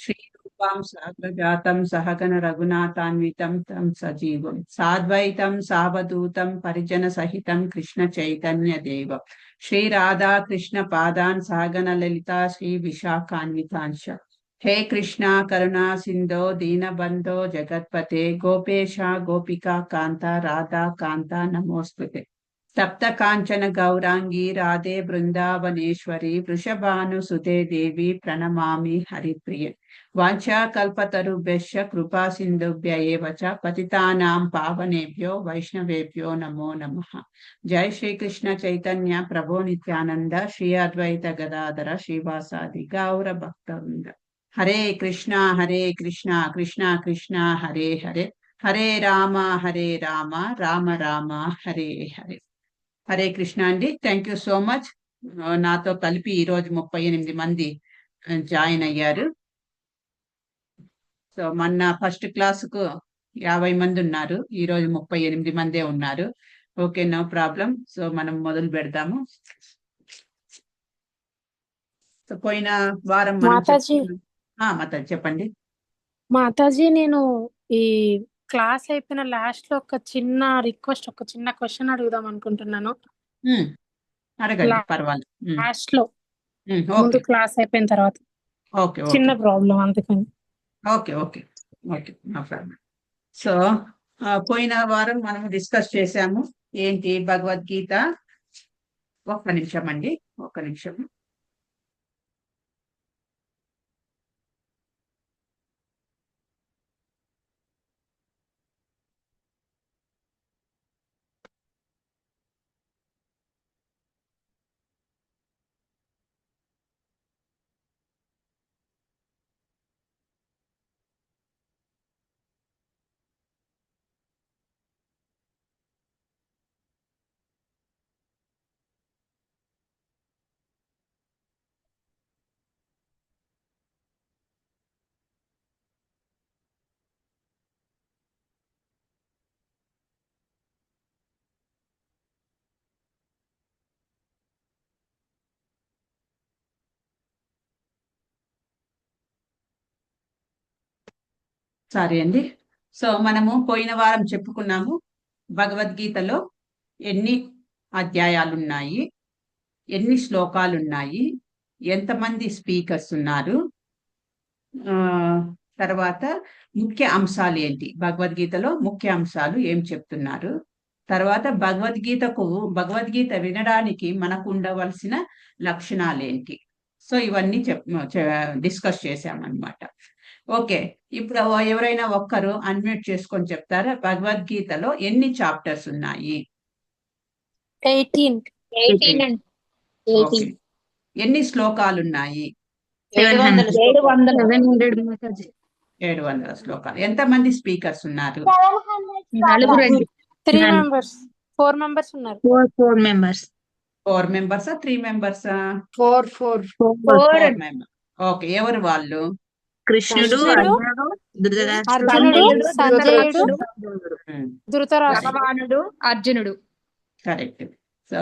श्रीरूपां साग्रजातं सहगण रघुनाथान्वितं तं सजीवं साद्वैतं सावधूतं परिजनसहितं कृष्ण चैतन्य देवं श्री राधा कृष्ण पादान् सहगण ललिता श्री विशाखान्वितांश हे कृष्णा करुणा सिंधो दीनबंधो जगत्पते गोपेशा गोपिका कांता राधा कांता नमोस्तुते सप्त कांचन गौरांगी राधे वृंदावनेश्वरी वृषभानुसुते देवी प्रणमामि हरिप्रिये वाञ्छा कल्पतरुभ्यश्च कृपा सिन्धुभ्य एव च पतितानां पावनेभ्यो वैष्णवेभ्यो नमो नमः। जय श्री कृष्ण चैतन्य प्रभो नित्यानंद श्री अद्वैत गदाधर श्रीवासादि गौर भक्तवृंद। हरे कृष्णा कृष्णा कृष्णा हरे हरे हरे राम राम राम हरे हरे। హరే కృష్ణ అండి. Thank you so much. నాతో కలిపి ఈరోజు 38 మంది జాయిన్ అయ్యారు. సో మొన్న ఫస్ట్ క్లాసుకు 50 మంది ఉన్నారు, ఈరోజు 38 మందే ఉన్నారు. Okay, no problem. సో మనం మొదలు పెడదాము. సో పోయిన వారం మాతాజీ చెప్పండి. మాతాజీ, నేను ఈ క్లాస్ అయిపోయిన లాస్ట్ లో ఒక చిన్న రిక్వెస్ట్, ఒక చిన్న క్వశ్చన్ అడుగుదాం అనుకుంటున్నాను. అడగండి, పర్వాలేదు. లాస్ట్ లో ముందు క్లాస్ అయిపోయిన తర్వాత చిన్న ప్రాబ్లం, అందుకని. Okay okay okay, no problem. So పోయిన వారం మనం డిస్కస్ చేశాము ఏంటి, భగవద్గీత. ఒక్క నిమిషం అండి, ఒక్క నిమిషం. సారీ అండి. సో మనము పోయిన వారం చెప్పుకున్నాము భగవద్గీతలో ఎన్ని అధ్యాయాలు ఉన్నాయి, ఎన్ని శ్లోకాలు ఉన్నాయి, ఎంతమంది స్పీకర్స్ ఉన్నారు, తర్వాత ముఖ్య అంశాలు ఏంటి, భగవద్గీతలో ముఖ్య అంశాలు ఏం చెప్తున్నారు, తర్వాత భగవద్గీత వినడానికి మనకు ఉండవలసిన లక్షణాలు ఏంటి. సో ఇవన్నీ డిస్కస్ చేశామన్నమాట. ఓకే, ఇప్పుడు ఎవరైనా ఒక్కరు అన్మ్యూట్ చేసుకొని చెప్తారా, భగవద్గీతలో ఎన్ని చాప్టర్స్ ఉన్నాయి? 18. ఎన్ని శ్లోకాలు ఉన్నాయి? 700 శ్లోకాలు. ఎంతమంది స్పీకర్స్ ఉన్నారు? 3 మెంబర్స్, 4 మెంబర్స్ ఉన్నారు. 4 మెంబర్స్. 4 మెంబర్సా, 3 మెంబర్సా? 4 మెంబర్స్. ఓకే, ఎవరు వాళ్ళు? కృష్ణుడు, అర్జునుడు, సంజయుడు, ధృతరాష్ట్రుడు, అర్జునుడు. కరెక్ట్. సో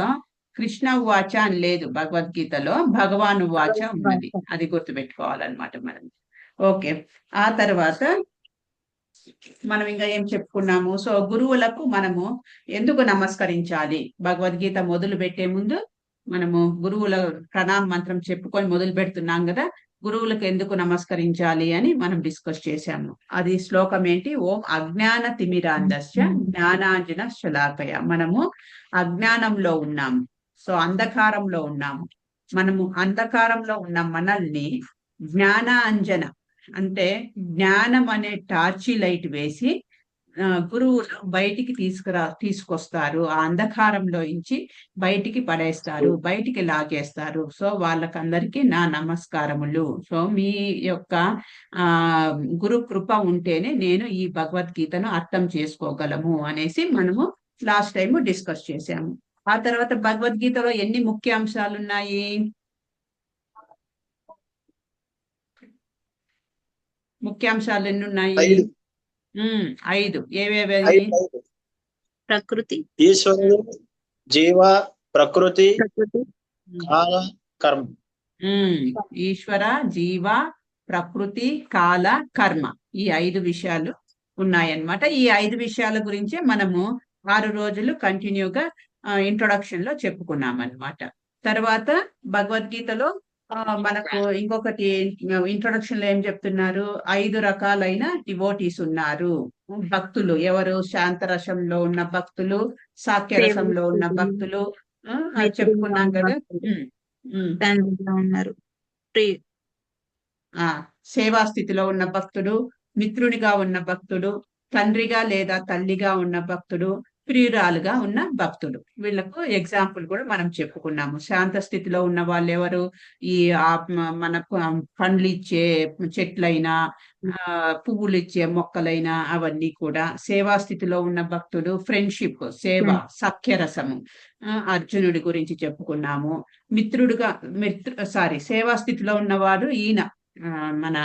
కృష్ణ వాచ అని లేదు భగవద్గీతలో, భగవాను వాచ ఉన్నది, అది గుర్తుపెట్టుకోవాలన్నమాట మనం. ఓకే, ఆ తర్వాత మనం ఇంకా ఏం చెప్పుకున్నాము? సో గురువులకు మనము ఎందుకు నమస్కరించాలి? భగవద్గీత మొదలు పెట్టే ముందు మనము గురువుల ప్రణామ మంత్రం చెప్పుకొని మొదలు పెడుతున్నాం కదా, గురువులకు ఎందుకు నమస్కరించాలి అని మనం డిస్కస్ చేశాము. అది శ్లోకం ఏంటి? ఓం అజ్ఞాన తిమిరాంధస్య జ్ఞానాంజన శలాకయ. మనము అజ్ఞానంలో ఉన్నాము, సో అంధకారంలో ఉన్నాము. మనము అంధకారంలో ఉన్న మనల్ని జ్ఞానాంజన అంటే జ్ఞానం అనే టార్చి లైట్ వేసి గురువులు బయటికి తీసుకొస్తారు, ఆ అంధకారంలో నుంచి బయటికి పడేస్తారు, బయటికి లాగేస్తారు. సో వాళ్ళకందరికీ నా నమస్కారములు. సో మీ యొక్క గురు కృప ఉంటేనే నేను ఈ భగవద్గీతను అర్థం చేసుకోగలము అనేసి మనము లాస్ట్ టైం డిస్కస్ చేశాము. ఆ తర్వాత భగవద్గీతలో ఎన్ని ముఖ్య అంశాలు ఉన్నాయి? ముఖ్యాంశాలు ఎన్ని ఉన్నాయి? 5. ఏవేవి? ప్రకృతి, ఈశ్వరుడు, జీవ, ప్రకృతి, కాల, కర్మ. ఈశ్వర, జీవ, ప్రకృతి, కాల, కర్మ, ఈ 5 విషయాలు ఉన్నాయన్నమాట. ఈ 5 విషయాల గురించే మనము 6 రోజులు కంటిన్యూగా ఇంట్రొడక్షన్ లో చెప్పుకున్నాం అన్నమాట. తర్వాత భగవద్గీతలో మనకు ఇంకొకటి ఇంట్రొడక్షన్ లో ఏం చెప్తున్నారు, 5 రకాలైన డివోటీస్ ఉన్నారు. భక్తులు ఎవరు, శాంతరసంలో ఉన్న భక్తులు, సాఖ్యరసంలో ఉన్న భక్తులు, అది చెప్పుకున్నాం కదా. తండ్రిగా ఉన్నారు. ప్రి- సేవా స్థితిలో ఉన్న భక్తుడు, మిత్రునిగా ఉన్న భక్తుడు, తండ్రిగా లేదా తల్లిగా ఉన్న భక్తుడు, ప్రియురాలుగా ఉన్న భక్తుడు. వీళ్ళకు ఎగ్జాంపుల్ కూడా మనం చెప్పుకున్నాము. శాంత స్థితిలో ఉన్న వాళ్ళు ఎవరు, ఈ మనకు పండ్లు ఇచ్చే చెట్లైనా, పువ్వులు ఇచ్చే మొక్కలైనా అవన్నీ కూడా. సేవా స్థితిలో ఉన్న భక్తుడు ఫ్రెండ్షిప్, సేవ, సఖ్యరసము, అర్జునుడి గురించి చెప్పుకున్నాము. మిత్రుడుగా సేవా స్థితిలో ఉన్నవాడు ఈయన మన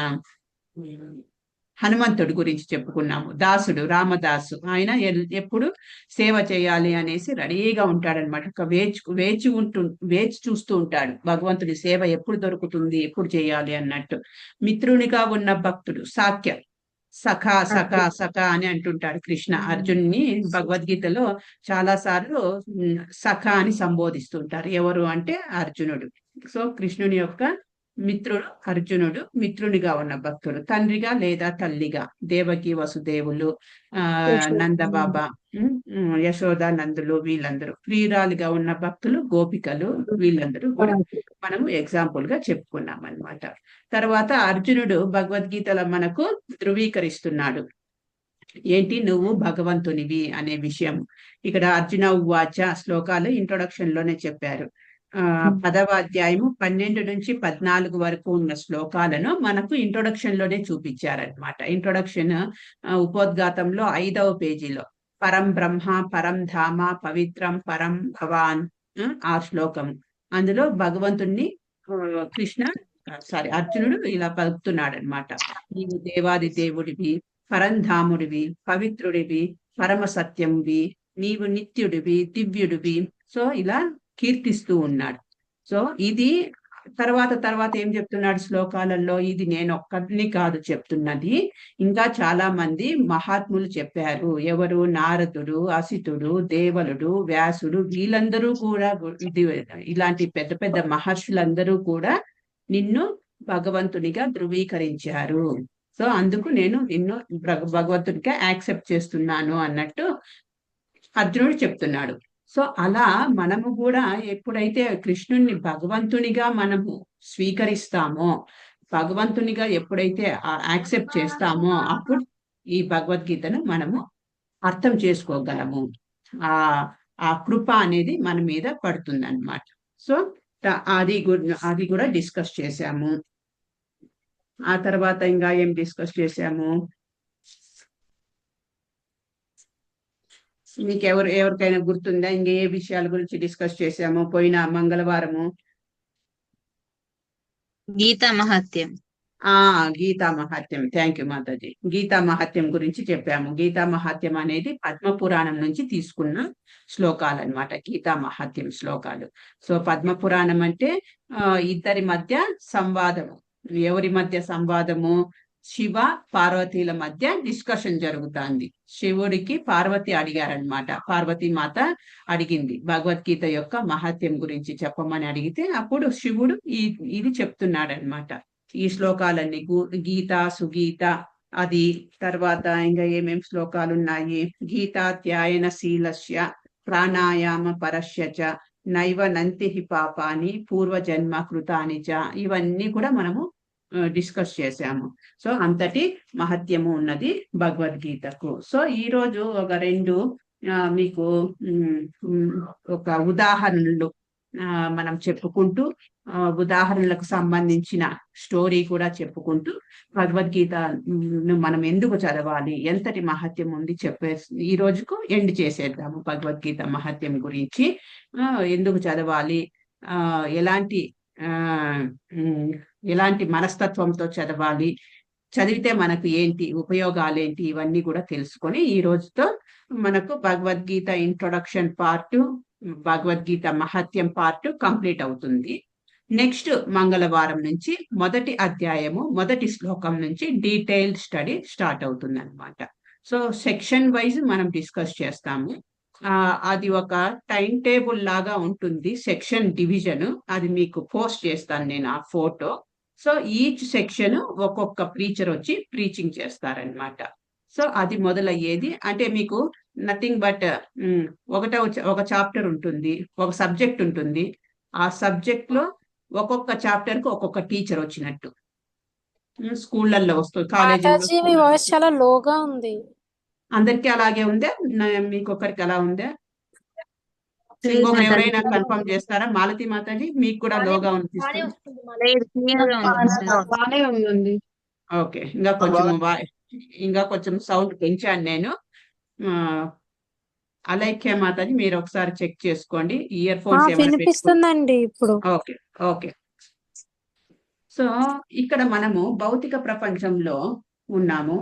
హనుమంతుడి గురించి చెప్పుకున్నాము. దాసుడు, రామదాసు, ఆయన ఎప్పుడు సేవ చేయాలి అనేసి రెడీగా ఉంటాడనమాట. వేచి చూస్తూ ఉంటాడు భగవంతుడి సేవ ఎప్పుడు దొరుకుతుంది, ఎప్పుడు చేయాలి అన్నట్టు. మిత్రునిగా ఉన్న భక్తుడు సాఖ్య, సఖా సఖా సఖా అని అంటుంటాడు కృష్ణ అర్జున్ని. భగవద్గీతలో చాలా సార్లు సఖా అని సంబోధిస్తుంటారు. ఎవరు అంటే అర్జునుడు. సో కృష్ణుని యొక్క మిత్రుడు అర్జునుడు, మిత్రునిగా ఉన్న భక్తుడు. తండ్రిగా లేదా తల్లిగా దేవకి, వసుదేవులు, నందబాబా, యశోద, నందులు, వీళ్ళందరూ. ప్రియురాలుగా ఉన్న భక్తులు గోపికలు, వీళ్ళందరూ కూడా మనము ఎగ్జాంపుల్ గా చెప్పుకున్నాం అన్నమాట. తర్వాత అర్జునుడు భగవద్గీతలో మనకు ధృవీకరిస్తున్నాడు, ఏంటి, నువ్వు భగవంతునివి అనే విషయం. ఇక్కడ అర్జున ఉవాచ శ్లోకాలు ఇంట్రొడక్షన్ లోనే చెప్పారు. 10వ అధ్యాయము 12 నుంచి 14 వరకు ఉన్న శ్లోకాలను మనకు ఇంట్రొడక్షన్ లోనే చూపించారనమాట. ఇంట్రొడక్షన్ ఉపోద్ఘాతంలో 5వ పేజీలో పరం బ్రహ్మ, పరం ధామ, పవిత్రం, పరం భవాన్, ఆ శ్లోకం. అందులో భగవంతుణ్ణి అర్జునుడు ఇలా పలుకుతున్నాడు అనమాట. నీవు దేవాది దేవుడివి, పరంధాముడివి, పవిత్రుడివి, పరమ సత్యమువి, నీవు నిత్యుడివి, దివ్యుడివి. సో ఇలా కీర్తిస్తూ ఉన్నాడు. సో ఇది తర్వాత ఏం చెప్తున్నాడు శ్లోకాలలో, ఇది నేను ఒక్కరిని కాదు చెప్తున్నది, ఇంకా చాలా మంది మహాత్ములు చెప్పారు. ఎవరు, నారదుడు, అసితుడు, దేవలుడు, వ్యాసుడు, వీళ్ళందరూ కూడా, ఇలాంటి పెద్ద పెద్ద మహర్షులందరూ కూడా నిన్ను భగవంతునిగా ధృవీకరించారు. సో అందుకు నేను నిన్ను భగవంతునిగా యాక్సెప్ట్ చేస్తున్నాను అన్నట్టు అర్జునుడు చెప్తున్నాడు. సో అలా మనము కూడా ఎప్పుడైతే కృష్ణుణ్ణి భగవంతునిగా మనము స్వీకరిస్తామో, భగవంతునిగా ఎప్పుడైతే యాక్సెప్ట్ చేస్తామో, అప్పుడు ఈ భగవద్గీతను మనము అర్థం చేసుకోగలము. ఆ కృప అనేది మన మీద పడుతుంది అన్నమాట. సో అది కూడా డిస్కస్ చేశాము. ఆ తర్వాత ఇంకా ఏం డిస్కస్ చేశాము, మీకు ఎవరికైనా గుర్తుందా ఇంకా ఏ విషయాల గురించి డిస్కస్ చేశాము పోయిన మంగళవారము? గీతా మహాత్యం. గీతా మహాత్యం. థ్యాంక్ యూ మాతాజీ. గీతా మహాత్యం గురించి చెప్పాము. గీతా మహాత్యం అనేది పద్మపురాణం నుంచి తీసుకున్న శ్లోకాలు అన్నమాట, గీతా మహాత్యం శ్లోకాలు. సో పద్మపురాణం అంటే ఇద్దరి మధ్య సంవాదము. ఎవరి మధ్య సంవాదము? శివ పార్వతీల మధ్య డిస్కషన్ జరుగుతుంది. శివుడికి పార్వతి అడిగారనమాట. పార్వతీ మాత అడిగింది భగవద్గీత యొక్క మహాత్యం గురించి చెప్పమని అడిగితే, అప్పుడు శివుడు ఇది చెప్తున్నాడనమాట. ఈ శ్లోకాలన్నీ గీత, సుగీత, అది తర్వాత ఇంకా ఏమేం శ్లోకాలు ఉన్నాయి, గీతాధ్యాయన శీలస్య ప్రాణాయామ పరస్యచ నైవ నంతి పాపాని పూర్వజన్మ కృతాని చ, ఇవన్నీ కూడా మనము డిస్కస్ చేశాము. సో అంతటి మహత్యము ఉన్నది భగవద్గీతకు. సో ఈ రోజు ఒక 2 మీకు ఒక ఉదాహరణలు మనం చెప్పుకుంటూ, ఉదాహరణలకు సంబంధించిన స్టోరీ కూడా చెప్పుకుంటూ భగవద్గీతను మనం ఎందుకు చదవాలి, ఎంతటి మహత్యం ఉంది ఈ రోజుకు ఎండ్ చేసేద్దాము. భగవద్గీత మహత్యం గురించి ఎందుకు చదవాలి, ఎలాంటి మనస్తత్వంతో చదవాలి, చదివితే మనకు ఏంటి ఉపయోగాలు ఏంటి, ఇవన్నీ కూడా తెలుసుకొని ఈ రోజుతో మనకు భగవద్గీత ఇంట్రొడక్షన్ పార్ట్, భగవద్గీత మహత్యం పార్ట్ కంప్లీట్ అవుతుంది. నెక్స్ట్ మంగళవారం నుంచి మొదటి అధ్యాయము మొదటి శ్లోకం నుంచి డీటెయిల్డ్ స్టడీ స్టార్ట్ అవుతుంది అనమాట. సో సెక్షన్ వైజ్ మనం డిస్కస్ చేస్తాము. అది ఒక టైం టేబుల్ లాగా ఉంటుంది, సెక్షన్ డివిజన్. అది మీకు పోస్ట్ చేస్తాను నేను ఆ ఫోటో. సో ఈచ్ సెక్షన్ ఒక్కొక్క ప్రీచర్ వచ్చి ప్రీచింగ్ చేస్తారనమాట. సో అది మొదలయ్యేది అంటే మీకు నథింగ్ బట్ ఒక చాప్టర్ ఉంటుంది, ఒక సబ్జెక్ట్ ఉంటుంది. ఆ సబ్జెక్ట్ లో ఒక్కొక్క చాప్టర్ కు ఒక్కొక్క టీచర్ వచ్చినట్టు. స్కూళ్ళల్లో వస్తుంది, మాతాజీ మీ కాలేజీలో. వాయిస్ చాలా లోగా ఉంది. అందరికి అలాగే ఉందే, మీకు ఒక్కరికి అలా ఉందే? ఇంకొకరు ఎవరైనా కన్ఫర్మ్ చేస్తారా? మాలతి మాతాజీ మీకు కూడా లోగా అనిపిస్తుంది? లేదు, క్లియర్ గా ఉంది సార్. బానే ఉందండి. ఓకే, ఇంకా కొంచెం సౌండ్ పెంచాను నేను. అలైక్య మాతాజీ మీరు ఒకసారి చెక్ చేసుకోండి, ఇయర్ ఫోన్స్ ఏమైనా పెట్టుకో. వినిపిస్తుందండి ఇప్పుడు. Okay okay. సో ఇక్కడ మనము భౌతిక ప్రపంచంలో ఉన్నాము.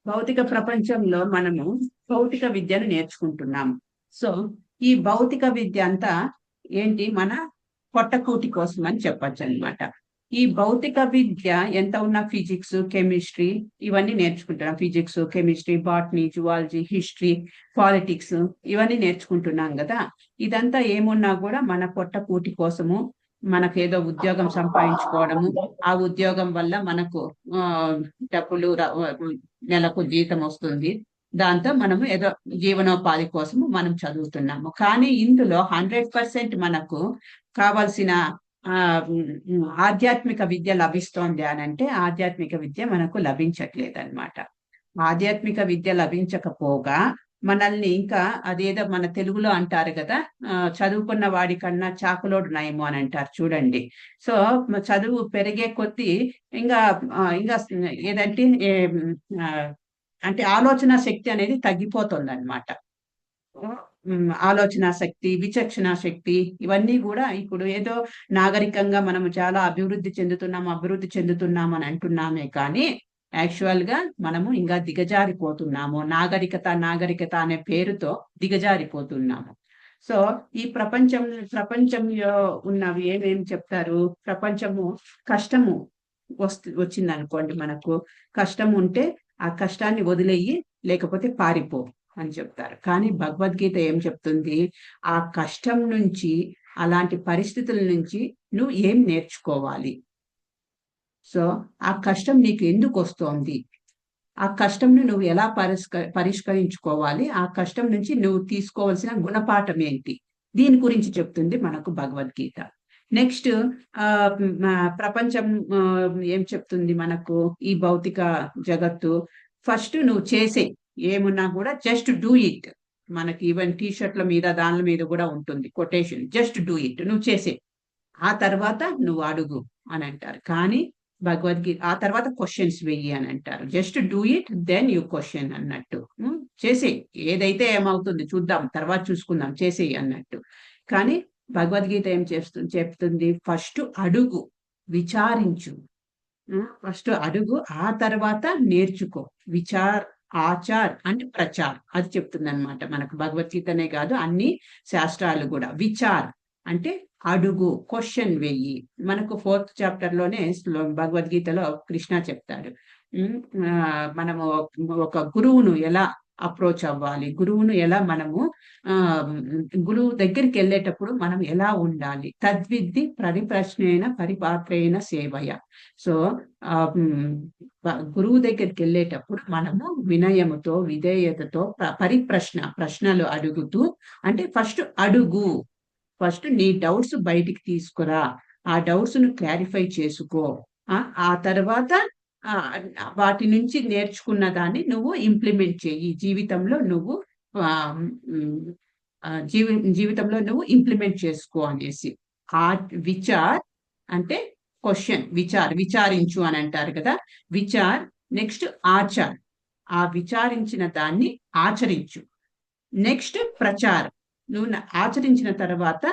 భౌతిక ప్రపంచంలో మనము భౌతిక విద్యను నేర్చుకుంటున్నాము. సో ఈ భౌతిక విద్య అంతా ఏంటి, మన పొట్టకూటి కోసం అని చెప్పచ్చు అనమాట. ఈ భౌతిక విద్య ఎంత ఉన్నా ఫిజిక్స్, కెమిస్ట్రీ ఇవన్నీ నేర్చుకుంటున్నాం. Physics, chemistry, botany, zoology, history, politics ఇవన్నీ నేర్చుకుంటున్నాం కదా. ఇదంతా ఏమున్నా కూడా మన పొట్టకూటి కోసము, మనకేదో ఉద్యోగం సంపాదించుకోవడము, ఆ ఉద్యోగం వల్ల మనకు డబ్బులు నెలకు జీతం వస్తుంది, దాంతో మనము ఏదో జీవనోపాధి కోసము మనం చదువుతున్నాము. కానీ ఇందులో 100% మనకు కావాల్సిన ఆధ్యాత్మిక విద్య లభిస్తోంది అని అంటే ఆధ్యాత్మిక విద్య మనకు లభించట్లేదు అనమాట. ఆధ్యాత్మిక విద్య లభించకపోగా మనల్ని ఇంకా అదేదో మన తెలుగులో అంటారు కదా, చదువుకున్న వాడి కన్నా చాకులోడు నయము అని అంటారు చూడండి. సో చదువు పెరిగే కొద్దీ ఇంకా ఏదంటే అంటే ఆలోచన శక్తి అనేది తగ్గిపోతుంది అనమాట. ఆలోచన శక్తి, విచక్షణ శక్తి ఇవన్నీ కూడా ఇప్పుడు ఏదో నాగరికంగా మనము చాలా అభివృద్ధి చెందుతున్నాం అని అంటున్నామే కానీ యాక్చువల్ గా మనము ఇంకా దిగజారిపోతున్నాము. నాగరికత అనే పేరుతో దిగజారిపోతున్నాము. సో ఈ ప్రపంచంలో ఉన్నవి ఏమేమి చెప్తారు, ప్రపంచము కష్టము వచ్చిందనుకోండి, మనకు కష్టం ఉంటే ఆ కష్టాన్ని వదిలేయి, లేకపోతే పారిపో అని చెప్తారు. కానీ భగవద్గీత ఏం చెప్తుంది, ఆ కష్టం నుంచి, అలాంటి పరిస్థితుల నుంచి నువ్వు ఏం నేర్చుకోవాలి, సో ఆ కష్టం నీకు ఎందుకు వస్తోంది, ఆ కష్టంను నువ్వు ఎలా పరిష్కరించుకోవాలి, ఆ కష్టం నుంచి నువ్వు తీసుకోవాల్సిన గుణపాఠం ఏంటి, దీని గురించి చెప్తుంది మనకు భగవద్గీత. నెక్స్ట్ ప్రపంచం ఏం చెప్తుంది మనకు, ఈ భౌతిక జగత్తు ఫస్ట్ నువ్వు చేసే ఏమున్నా కూడా జస్ట్ డూ ఇట్. మనకి ఈవెన్ టీషర్ట్ల మీద దానిల మీద కూడా ఉంటుంది కొటేషన్, జస్ట్ డూ ఇట్, నువ్వు చేసే, ఆ తర్వాత నువ్వు అడుగు అని అంటారు. కానీ భగవద్గీత ఆ తర్వాత క్వశ్చన్స్ వెయ్యి అని అంటారు. Just do it then you question అన్నట్టు. చేసే, ఏదైతే ఏమవుతుంది చూద్దాం, తర్వాత చూసుకుందాం, చేసేయి అన్నట్టు. కానీ భగవద్గీత ఏం చెప్తుంది, ఫస్ట్ అడుగు, విచారించు, ఫస్ట్ అడుగు, ఆ తర్వాత నేర్చుకో. ఆచార్ అండ్ ప్రచార్ అది చెప్తుంది అనమాట మనకు. భగవద్గీతనే కాదు అన్ని శాస్త్రాలు కూడా. విచార్ అంటే అడుగు, క్వశ్చన్ వెయ్యి. మనకు 4th చాప్టర్ లోనే భగవద్గీతలో కృష్ణ చెప్తాడు, మనము ఒక గురువును ఎలా అప్రోచ్ అవ్వాలి, గురువును ఎలా మనము గురువు దగ్గరికి వెళ్ళేటప్పుడు మనం ఎలా ఉండాలి. తద్విద్ది పరిప్రశ్నైన పరిపాత్రైన సేవయ. సో గురువు దగ్గరికి వెళ్ళేటప్పుడు మనము వినయముతో, విధేయతతో ప్రశ్నలు అడుగుతూ, అంటే ఫస్ట్ అడుగు, ఫస్ట్ నీ డౌట్స్ బయటికి తీసుకురా, ఆ డౌట్స్ ను క్లారిఫై చేసుకో, ఆ తర్వాత వాటి నుంచి నేర్చుకున్న దాన్ని నువ్వు ఇంప్లిమెంట్ చేయి జీవితంలో, నువ్వు జీవితంలో నువ్వు ఇంప్లిమెంట్ చేసుకో అనేసి. విచార్ అంటే క్వశ్చన్, విచారించు అని అంటారు కదా, విచార్. నెక్స్ట్ ఆచార్, ఆ విచారించిన దాన్ని ఆచరించు. నెక్స్ట్ ప్రచారం, నువ్వు ఆచరించిన తర్వాత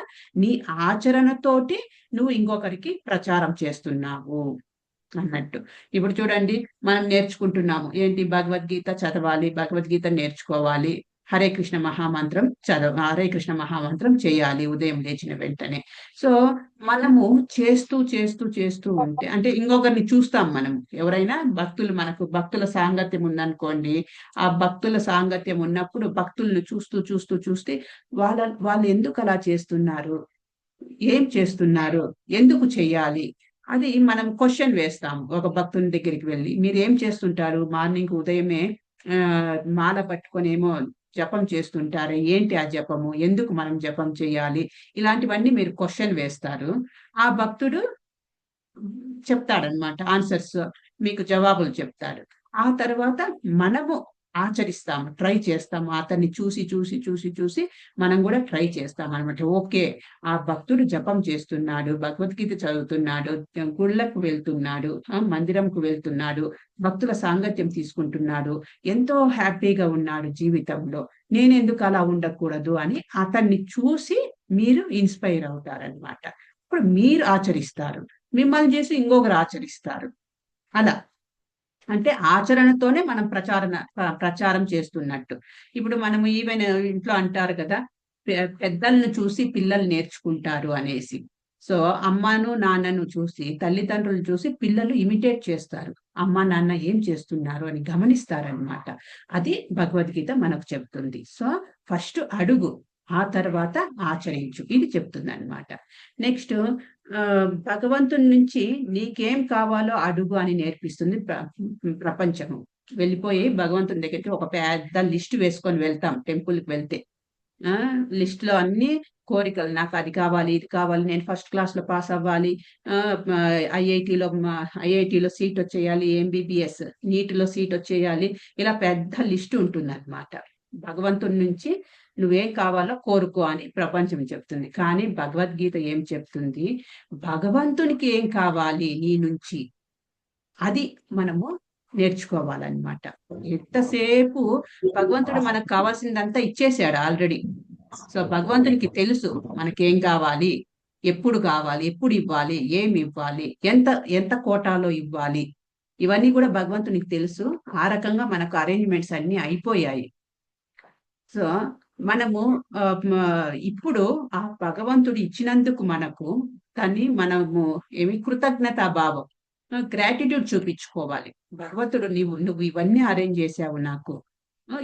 నీ ఆచరణతోటి నువ్వు ఇంకొకరికి ప్రచారం చేస్తున్నావు అన్నట్టు. ఇప్పుడు చూడండి, మనం నేర్చుకుంటున్నాము ఏంటి, భగవద్గీత చదవాలి, భగవద్గీత నేర్చుకోవాలి, హరే కృష్ణ మహామంత్రం హరే కృష్ణ మహామంత్రం చేయాలి ఉదయం లేచిన వెంటనే. సో మనము చేస్తూ చేస్తూ చేస్తూ ఉంటే, అంటే ఇంకొకరిని చూస్తాం మనం, ఎవరైనా భక్తులు, మనకు భక్తుల సాంగత్యం ఉందనుకోండి, ఆ భక్తుల సాంగత్యం ఉన్నప్పుడు భక్తులను చూస్తూ చూస్తూ చూస్తే వాళ్ళు ఎందుకు అలా చేస్తున్నారు, ఏం చేస్తున్నారు, ఎందుకు చెయ్యాలి, అది మనం క్వశ్చన్ వేస్తాం. ఒక భక్తుని దగ్గరికి వెళ్ళి, మీరు ఏం చేస్తుంటారు, మార్నింగ్ ఉదయమే మాల పట్టుకొనేమో జపం చేస్తుంటారు, ఏంటి ఆ జపము, ఎందుకు మనం జపం చేయాలి, ఇలాంటివన్నీ మీరు క్వశ్చన్ వేస్తారు. ఆ భక్తుడు చెప్తాడనమాట, ఆన్సర్స్, మీకు జవాబులు చెప్తాడు. ఆ తర్వాత మనము ఆచరిస్తాము, ట్రై చేస్తాము, అతన్ని చూసి చూసి చూసి చూసి మనం కూడా ట్రై చేస్తాం అనమాట. ఓకే, ఆ భక్తుడు జపం చేస్తున్నాడు, భగవద్గీత చదువుతున్నాడు, గుళ్ళకు వెళ్తున్నాడు, మందిరంకు వెళ్తున్నాడు, భక్తుల సాంగత్యం తీసుకుంటున్నాడు, ఎంతో హ్యాపీగా ఉన్నాడు జీవితంలో, నేనెందుకు అలా ఉండకూడదు అని అతన్ని చూసి మీరు ఇన్స్పైర్ అవుతారనమాట. ఇప్పుడు మీరు ఆచరిస్తారు, మిమ్మల్ని చేసి ఇంకొకరు ఆచరిస్తారు. అలా అంటే ఆచరణతోనే మనం ప్రచారం చేస్తున్నట్టు. ఇప్పుడు మనము ఈవెన్ ఇంట్లో అంటారు కదా, పెద్దలను చూసి పిల్లలు నేర్చుకుంటారు అనేసి. సో అమ్మను నాన్నను చూసి, తల్లిదండ్రులు చూసి పిల్లలు ఇమిటేట్ చేస్తారు, అమ్మ నాన్న ఏం చేస్తున్నారు అని గమనిస్తారనమాట. అది భగవద్గీత మనకు చెప్తుంది. సో ఫస్ట్ అడుగు, ఆ తర్వాత ఆచరించు, ఇది చెప్తుంది అనమాట. నెక్స్ట్ భగవంతుని నుంచి నీకేం కావాలో అడుగు అని నేర్పిస్తుంది ప్రపంచము. వెళ్ళిపోయి భగవంతుని దగ్గరికి ఒక పెద్ద లిస్ట్ వేసుకొని వెళ్తాం టెంపుల్కి వెళ్తే. లిస్ట్ లో అన్ని కోరికలు, నాకు అది కావాలి, ఇది కావాలి, నేను ఫస్ట్ క్లాస్ లో పాస్ అవ్వాలి, ఐఐటిలో సీట్ వచ్చేయాలి, ఎంబీబీఎస్ నీటిలో సీట్ వచ్చేయాలి, ఇలా పెద్ద లిస్ట్ ఉంటుంది అనమాట. భగవంతుని నుంచి నువ్వేం కావాలో కోరుకో అని ప్రపంచం చెప్తుంది. కానీ భగవద్గీత ఏం చెప్తుంది, భగవంతునికి ఏం కావాలి నీ నుంచి, అది మనము నేర్చుకోవాలన్నమాట. ఎంతసేపు భగవంతుడు మనకు కావాల్సిందంతా ఇచ్చేసాడు ఆల్రెడీ. సో భగవంతునికి తెలుసు మనకేం కావాలి, ఎప్పుడు కావాలి, ఎప్పుడు ఇవ్వాలి, ఏమి ఇవ్వాలి, ఎంత కోటాలో ఇవ్వాలి, ఇవన్నీ కూడా భగవంతునికి తెలుసు. ఆ రకంగా మనకు అరేంజ్మెంట్స్ అన్ని అయిపోయాయి. సో మనము ఇప్పుడు ఆ భగవంతుడు ఇచ్చినందుకు మనకు దాన్ని మనము కృతజ్ఞతా భావం, గ్రాటిట్యూడ్ చూపించుకోవాలి. భగవంతుడు నువ్వు ఇవన్నీ అరేంజ్ చేసావు నాకు,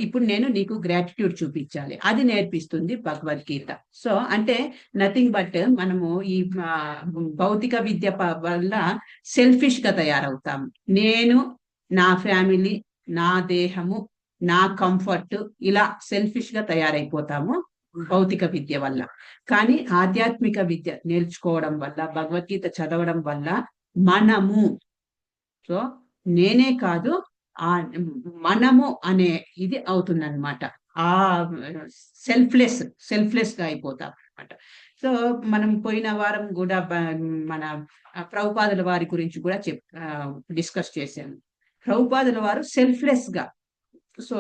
ఇప్పుడు నేను నీకు గ్రాటిట్యూడ్ చూపించాలి, అది నేర్పిస్తుంది భగవద్గీత. సో అంటే నథింగ్ బట్ మనము ఈ భౌతిక విద్య వల్ల సెల్ఫిష్ గా తయారవుతాము. నేను, నా ఫ్యామిలీ, నా దేహము, నా కంఫర్ట్, ఇలా సెల్ఫిష్ గా తయారైపోతాము భౌతిక విద్య వల్ల. కానీ ఆధ్యాత్మిక విద్య నేర్చుకోవడం వల్ల, భగవద్గీత చదవడం వల్ల మనము, సో నేనే కాదు, ఆ మనము అనే ఇది అవుతుందన్నమాట. ఆ సెల్ఫ్లెస్ గా అయిపోతాం అనమాట. సో మనం పోయిన వారం కూడా మన ప్రభుపాదుల వారి గురించి కూడా డిస్కస్ చేశాను. ప్రభుపాదుల వారు సెల్ఫ్లెస్ గా, సో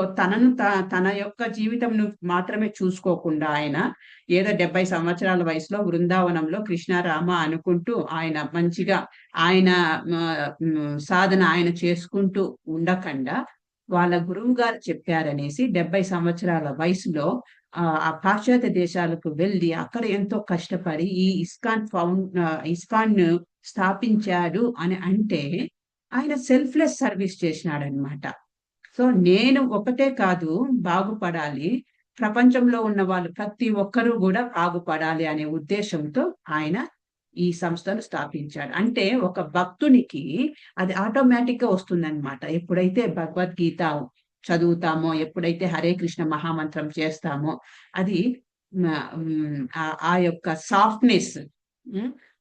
తన యొక్క జీవితం మాత్రమే చూసుకోకుండా, ఆయన ఏదో 70 సంవత్సరాల వయసులో బృందావనంలో కృష్ణారామ అనుకుంటూ ఆయన మంచిగా ఆయన సాధన ఆయన చేసుకుంటూ ఉండకుండా, వాళ్ళ గురువు గారు చెప్పారనేసి 70 సంవత్సరాల వయసులో ఆ పాశ్చాత్య దేశాలకు వెళ్ళి అక్కడ ఎంతో కష్టపడి ఈ ఇస్కాన్ స్థాపించాడు అని అంటే ఆయన సెల్ఫ్లెస్ సర్వీస్ చేసినాడనమాట. సో నేను ఒకటే కాదు బాగుపడాలి, ప్రపంచంలో ఉన్న వాళ్ళు ప్రతి ఒక్కరూ కూడా బాగుపడాలి అనే ఉద్దేశంతో ఆయన ఈ సంస్థను స్థాపించాడు. అంటే ఒక భక్తునికి అది ఆటోమేటిక్ గా వస్తుందన్నమాట. ఎప్పుడైతే భగవద్గీత చదువుతామో, ఎప్పుడైతే హరే కృష్ణ మహామంత్రం చేస్తామో, అది ఆ యొక్క సాఫ్ట్నెస్,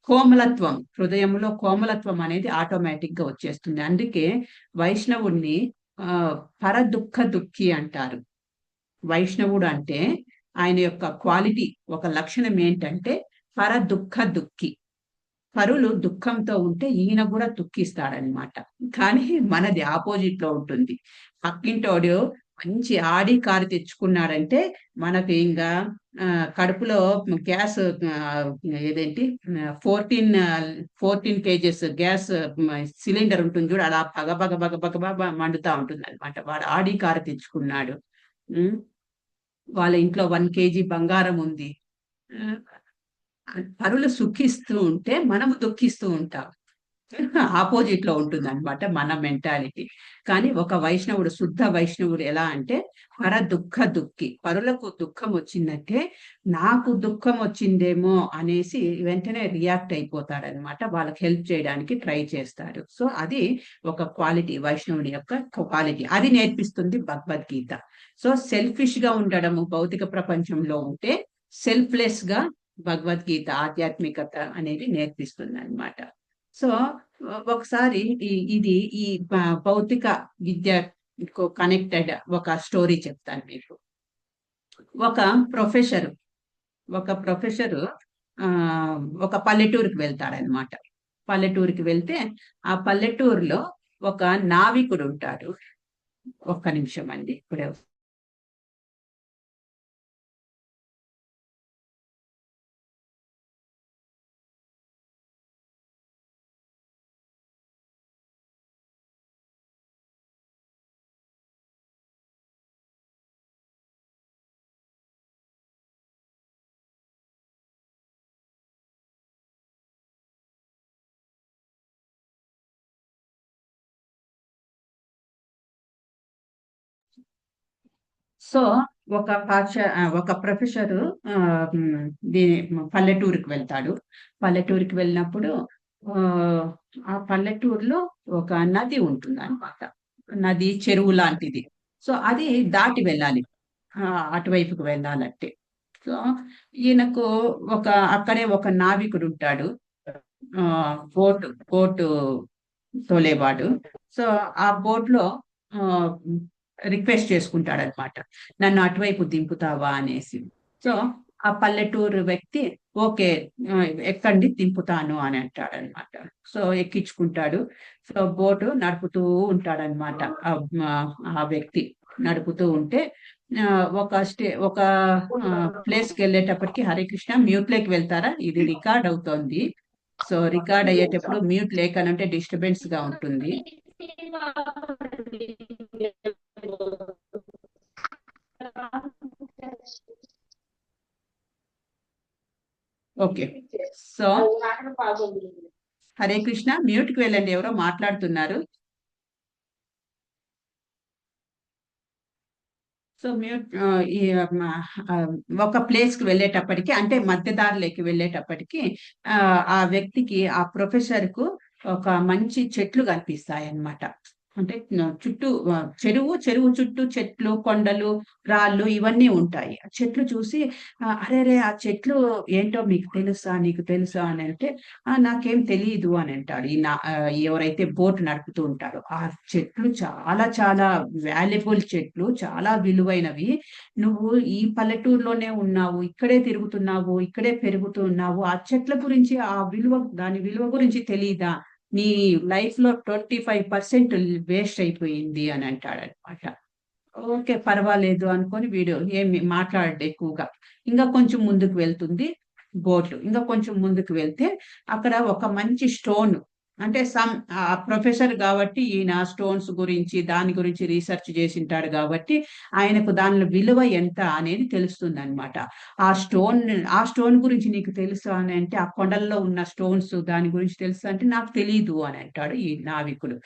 కోమలత్వం, హృదయంలో కోమలత్వం అనేది ఆటోమేటిక్ గా వచ్చేస్తుంది. అందుకే వైష్ణవుణ్ణి పరదుఃఖ దుఃఖి అంటారు. వైష్ణవుడు అంటే ఆయన యొక్క క్వాలిటీ, ఒక లక్షణం ఏంటంటే పరదుఃఖ దుఃఖి. పరులు దుఃఖంతో ఉంటే ఈయన కూడా దుఃఖిస్తాడనమాట. కానీ మనది ఆపోజిట్ లో ఉంటుంది. పక్కింటోడు మంచి ఆడి కారు తెచ్చుకున్నాడంటే మనకు ఇంకా కడుపులో గ్యాస్, ఏదేంటి 14 kgs గ్యాస్ సిలిండర్ ఉంటుంది చూడు, అలా బగ మండుతా ఉంటుంది అనమాట. వాడు ఆడి కారు తెచ్చుకున్నాడు. వాళ్ళ ఇంట్లో 1 kg బంగారం ఉంది. పరులు సుఖిస్తూ ఉంటే మనము దుఃఖిస్తూ ఉంటాం. ఆపోజిట్ లో ఉంటుంది అనమాట మన మెంటాలిటీ. కానీ ఒక వైష్ణవుడు, శుద్ధ వైష్ణవుడు ఎలా అంటే పర దుఃఖ దుఃఖి. పరులకు దుఃఖం వచ్చిందంటే నాకు దుఃఖం వచ్చిందేమో అనేసి వెంటనే రియాక్ట్ అయిపోతాడనమాట. వాళ్ళకి హెల్ప్ చేయడానికి ట్రై చేస్తాడు. సో అది ఒక క్వాలిటీ, వైష్ణవుడి యొక్క క్వాలిటీ. అది నేర్పిస్తుంది భగవద్గీత. సో సెల్ఫిష్ గా ఉండడము భౌతిక ప్రపంచంలో ఉంటే, సెల్ఫ్లెస్ గా భగవద్గీత ఆధ్యాత్మికత అనేది నేర్పిస్తుంది అనమాట. సో ఒకసారి ఇది ఈ భౌతిక విద్య కనెక్టెడ్ ఒక స్టోరీ చెప్తాను మీకు. ఒక ప్రొఫెసర్ ఒక పల్లెటూరుకి వెళ్తాడనమాట. పల్లెటూరుకి వెళ్తే ఆ పల్లెటూరులో ఒక నావికుడు ఉంటాడు. ఒక్క నిమిషం అండి, ఇప్పుడే. సో ఒక ప్రొఫెసర్ పల్లెటూరుకి వెళ్తాడు. పల్లెటూరుకి వెళ్ళినప్పుడు ఆ పల్లెటూరులో ఒక నది ఉంటుంది అనమాట. నది, చెరువు లాంటిది. సో అది దాటి వెళ్ళాలి అటువైపుకి వెళ్ళాలంటే. సో ఈయనకు అక్కడే ఒక నావికుడు ఉంటాడు, బోటు తోలేవాడు. సో ఆ బోట్ లో రిక్వెస్ట్ చేసుకుంటాడు అనమాట, నన్ను అటువైపు దింపుతావా అనేసి. సో ఆ పల్లెటూరు వ్యక్తి ఓకే ఎక్కండి దింపుతాను అని అంటాడు అనమాట. సో ఎక్కించుకుంటాడు. సో బోటు నడుపుతూ ఉంటాడనమాట. ఆ వ్యక్తి నడుపుతూ ఉంటే ఒక ప్లేస్కి వెళ్ళేటప్పటికి, హరే కృష్ణ, మ్యూట్ లోకి వెళ్తారా, ఇది రికార్డ్ అవుతోంది. సో రికార్డ్ అయ్యేటప్పుడు మ్యూట్ లేకనంటే డిస్టర్బెన్స్ గా ఉంటుంది. Okay. So Hare Krishna, mute కి వెళ్ళండి, ఎవరో మాట్లాడుతున్నారు. సో మ్యూట్ ఒక ప్లేస్ కి వెళ్ళేటప్పటికి, అంటే మధ్యదారులోకి వెళ్ళేటప్పటికి ఆ వ్యక్తికి, ఆ ప్రొఫెసర్ కు ఒక మంచి చెట్లు కనిపిస్తాయి అన్నమాట. అంటే చుట్టూ చెరువు చుట్టూ చెట్లు, కొండలు, రాళ్ళు ఇవన్నీ ఉంటాయి. ఆ చెట్లు చూసి అరే ఆ చెట్లు ఏంటో మీకు తెలుసా, నీకు తెలుసా అని అంటే నాకేం తెలియదు అని అంటాడు. ఎవరైతే బోట్ నడుపుతూ ఉంటారో. ఆ చెట్లు చాలా చాలా వాల్యుబుల్ చెట్లు, చాలా విలువైనవి. నువ్వు ఈ పల్లెటూరులోనే ఉన్నావు, ఇక్కడే తిరుగుతున్నావు, ఇక్కడే పెరుగుతున్నావు, ఆ చెట్ల గురించి, దాని విలువ గురించి తెలియదా? నీ లైఫ్ లో 25% వేస్ట్ అయిపోయింది అని అంటాడనమాట. ఓకే పర్వాలేదు అనుకొని వీడు ఏమి మాట్లాడే ఎక్కువగా. ఇంకా కొంచెం ముందుకు వెళ్తుంది బోట్లు. ఇంకా కొంచెం ముందుకు వెళ్తే అక్కడ ఒక మంచి స్టోన్, అంటే ప్రొఫెసర్ కాబట్టి ఈయన స్టోన్స్ గురించి, దాని గురించి రీసెర్చ్ చేసింటాడు కాబట్టి ఆయనకు దాని విలువ ఎంత అనేది తెలుస్తుంది అనమాట. ఆ స్టోన్ గురించి నీకు తెలుసా అని అంటే, ఆ కొండల్లో ఉన్న స్టోన్స్ దాని గురించి తెలుసా అంటే, నాకు తెలీదు అని అంటాడు ఈ నావికుడు.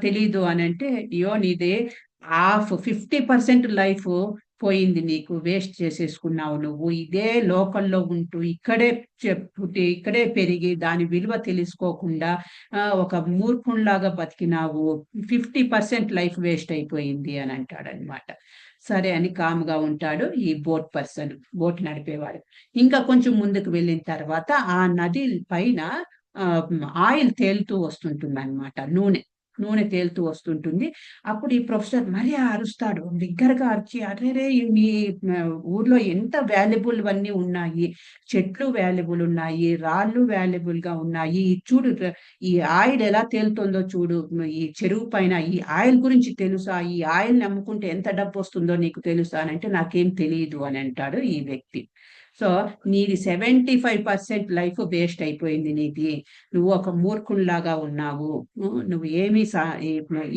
తెలీదు అని అంటే, అయ్యో నీదే 50% లైఫ్ పోయింది, నీకు వేస్ట్ చేసేసుకున్నావు. నువ్వు ఇదే లోకల్లో ఉంటూ ఇక్కడే పుట్టి ఇక్కడే పెరిగి దాని విలువ తెలుసుకోకుండా ఒక మూర్ఖుల్లాగా బతికినావు. 50% లైఫ్ వేస్ట్ అయిపోయింది అని అంటాడనమాట. సరే అని కామ్గా ఉంటాడు ఈ బోట్ నడిపేవాడు. ఇంకా కొంచెం ముందుకు వెళ్ళిన తర్వాత ఆ నది పైన ఆయిల్ తేలుతూ వస్తుంటుంది అనమాట. నూనె తేలుతూ వస్తుంటుంది. అప్పుడు ఈ ప్రొఫెసర్ మరీ అరుస్తాడు, బిగ్గరగా అరిచి, అరే మీ ఊర్లో ఎంత వాల్యుబుల్ అన్నీ ఉన్నాయి, చెట్లు వాల్యుబుల్ ఉన్నాయి, రాళ్ళు వాల్యుబుల్ గా ఉన్నాయి, చూడు ఈ ఆయిల్ ఎలా తేలుతుందో చూడు, ఈ చెరువు పైన ఈ ఆయిల్ గురించి తెలుసా, ఈ ఆయిల్ నమ్ముకుంటే ఎంత డబ్బు వస్తుందో నీకు తెలుసా అని అంటే, నాకేం తెలియదు అని అంటాడు ఈ వ్యక్తి. సో నీది 75% లైఫ్ వేస్ట్ అయిపోయింది నీది. నువ్వు ఒక మూర్ఖుల్లాగా ఉన్నావు. నువ్వు ఏమీ